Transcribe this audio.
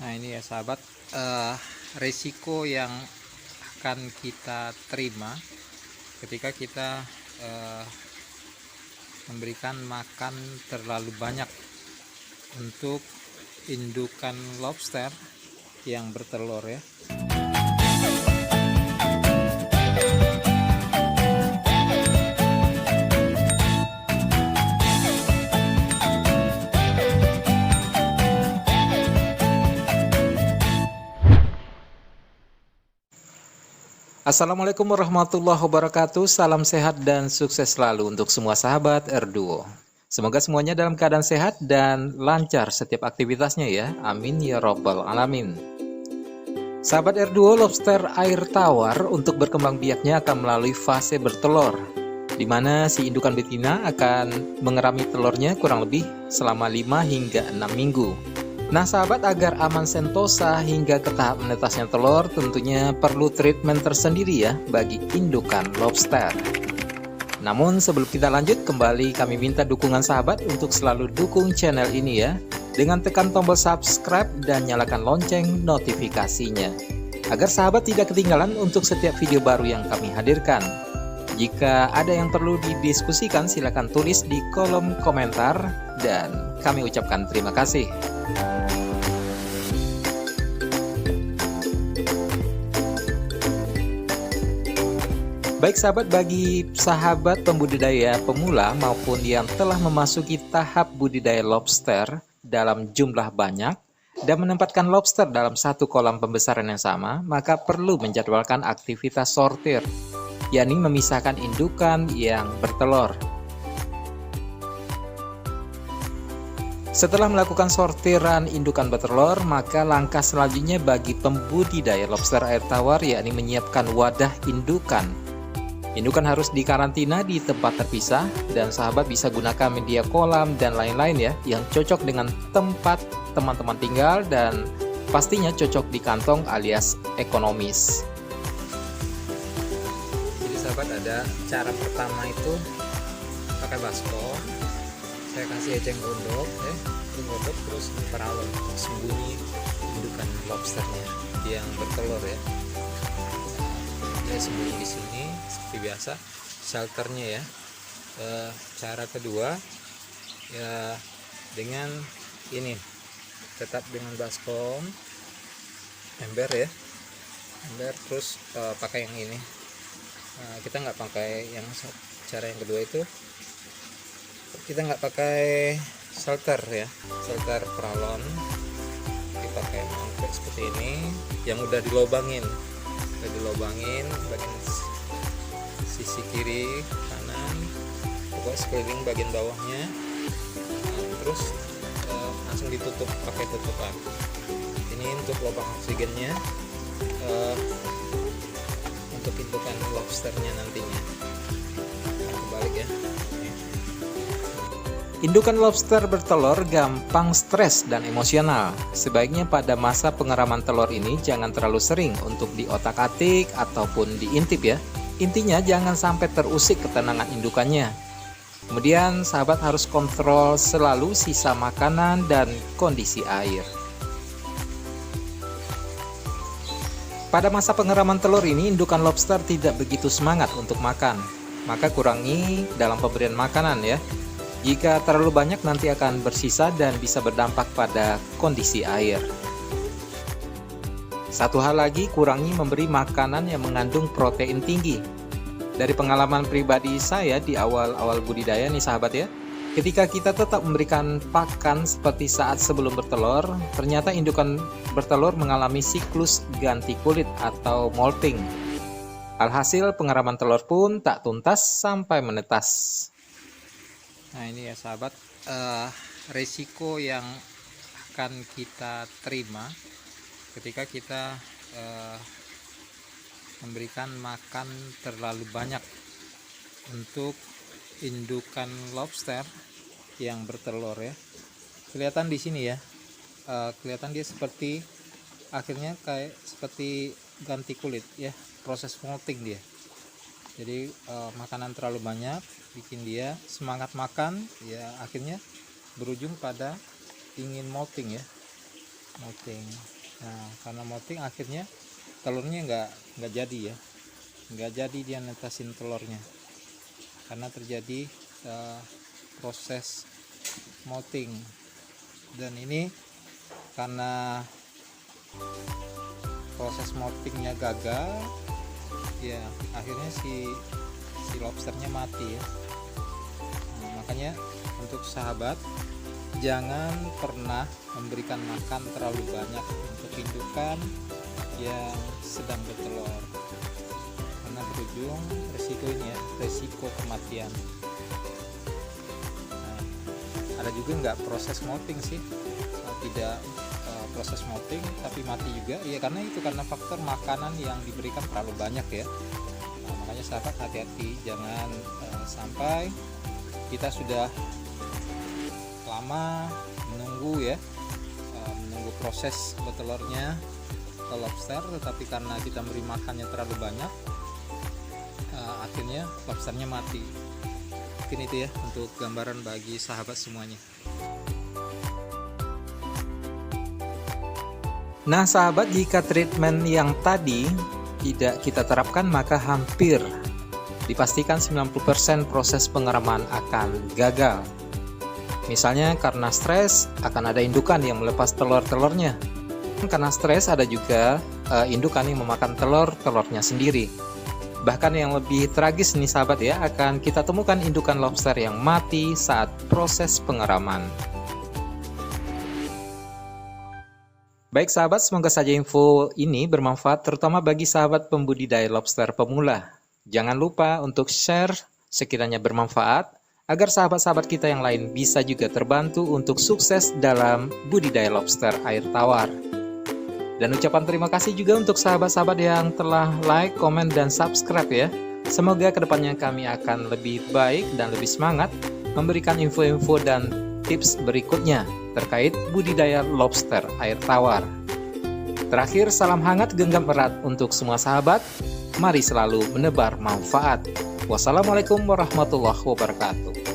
Nah ini ya sahabat, resiko yang akan kita terima ketika kita eh, memberikan makan terlalu banyak untuk indukan lobster yang bertelur ya. Assalamualaikum warahmatullahi wabarakatuh. Salam sehat dan sukses selalu untuk semua sahabat Erduo. Semoga semuanya dalam keadaan sehat dan lancar setiap aktivitasnya ya. Amin ya robbal alamin. Sahabat Erduo, lobster air tawar untuk berkembang biaknya akan melalui fase bertelur, di mana si indukan betina akan mengerami telurnya kurang lebih selama 5 hingga 6 minggu. Nah sahabat, agar aman sentosa hingga ke tahap menetasnya telur, tentunya perlu treatment tersendiri ya bagi indukan lobster. Namun sebelum kita lanjut, kembali kami minta dukungan sahabat untuk selalu dukung channel ini ya, dengan tekan tombol subscribe dan nyalakan lonceng notifikasinya, agar sahabat tidak ketinggalan untuk setiap video baru yang kami hadirkan. Jika ada yang perlu didiskusikan, silakan tulis di kolom komentar dan kami ucapkan terima kasih. Baik sahabat, bagi sahabat pembudidaya pemula maupun yang telah memasuki tahap budidaya lobster dalam jumlah banyak dan menempatkan lobster dalam satu kolam pembesaran yang sama, maka perlu menjadwalkan aktivitas sortir, yakni memisahkan indukan yang bertelur. Setelah melakukan sortiran indukan bertelur, maka langkah selanjutnya bagi pembudidaya lobster air tawar yakni menyiapkan wadah indukan. Indukan harus dikarantina di tempat terpisah, dan sahabat bisa gunakan media kolam dan lain-lain ya, yang cocok dengan tempat teman-teman tinggal dan pastinya cocok di kantong alias ekonomis. Jadi sahabat, ada cara pertama itu pakai baskom. Saya kasih eceng gondok ya, gondok terus paralon untuk sembunyi indukan lobsternya yang bertelur ya. Saya sembunyi di sini seperti biasa, shelternya ya. Cara kedua ya dengan ini, tetap dengan baskom ember ya, ember terus pakai yang ini. Kita nggak pakai yang cara yang kedua itu, kita nggak pakai shelter ya, shelter pralon, dipakai mangkuk seperti ini yang udah dilobangin bagian sisi kiri kanan, pokoknya sekeliling bagian bawahnya. Terus langsung ditutup pakai tutupan. Ini untuk lubang oksigennya, untuk indukan lobsternya nantinya. Kebalik ya. Indukan lobster bertelur gampang stres dan emosional. Sebaiknya pada masa pengeraman telur ini jangan terlalu sering untuk diotak-atik ataupun diintip ya. Intinya jangan sampai terusik ketenangan indukannya. Kemudian sahabat harus kontrol selalu sisa makanan dan kondisi air. Pada masa pengeraman telur ini, indukan lobster tidak begitu semangat untuk makan. Maka kurangi dalam pemberian makanan ya. Jika terlalu banyak nanti akan bersisa dan bisa berdampak pada kondisi air. Satu hal lagi, kurangi memberi makanan yang mengandung protein tinggi. Dari pengalaman pribadi saya di awal-awal budidaya nih sahabat ya, ketika kita tetap memberikan pakan seperti saat sebelum bertelur, ternyata indukan bertelur mengalami siklus ganti kulit atau molting. Alhasil pengeraman telur pun tak tuntas sampai menetas. Nah ini ya sahabat, resiko yang akan kita terima ketika kita memberikan makan terlalu banyak untuk indukan lobster yang bertelur ya. Kelihatan di sini ya, kelihatan dia seperti akhirnya kayak seperti ganti kulit ya, proses molting dia. Jadi makanan terlalu banyak bikin dia semangat makan ya, akhirnya berujung pada ingin molting ya. Molting. Nah, karena molting akhirnya telurnya nggak jadi ya, nggak jadi dia netasin telurnya karena terjadi proses molting. Dan ini karena proses moltingnya gagal ya, akhirnya si lobsternya mati ya. Nah, makanya untuk sahabat, jangan pernah memberikan makan terlalu banyak untuk indukan yang sedang bertelur, karena berujung resiko ini ya, resiko kematian. Nah, ada juga nggak proses molting sih, tidak proses molting tapi mati juga ya, karena faktor makanan yang diberikan terlalu banyak ya. Nah, makanya sahabat hati-hati, jangan sampai kita sudah lama menunggu ya, menunggu proses bertelurnya lobster, tetapi karena kita beri makannya terlalu banyak, akhirnya lobsternya mati. Mungkin itu ya untuk gambaran bagi sahabat semuanya. Nah sahabat, jika treatment yang tadi tidak kita terapkan, maka hampir dipastikan 90% proses pengeraman akan gagal. Misalnya karena stres, akan ada indukan yang melepas telur-telurnya. Karena stres, ada juga indukan yang memakan telur-telurnya sendiri. Bahkan yang lebih tragis nih sahabat ya, akan kita temukan indukan lobster yang mati saat proses pengeraman. Baik sahabat, semoga saja info ini bermanfaat terutama bagi sahabat pembudidaya lobster pemula. Jangan lupa untuk share sekiranya bermanfaat, agar sahabat-sahabat kita yang lain bisa juga terbantu untuk sukses dalam budidaya lobster air tawar. Dan ucapan terima kasih juga untuk sahabat-sahabat yang telah like, komen, dan subscribe ya. Semoga kedepannya kami akan lebih baik dan lebih semangat memberikan info-info dan tips berikutnya terkait budidaya lobster air tawar. Terakhir, salam hangat genggam erat untuk semua sahabat. Mari selalu menebar manfaat. Wassalamualaikum warahmatullahi wabarakatuh.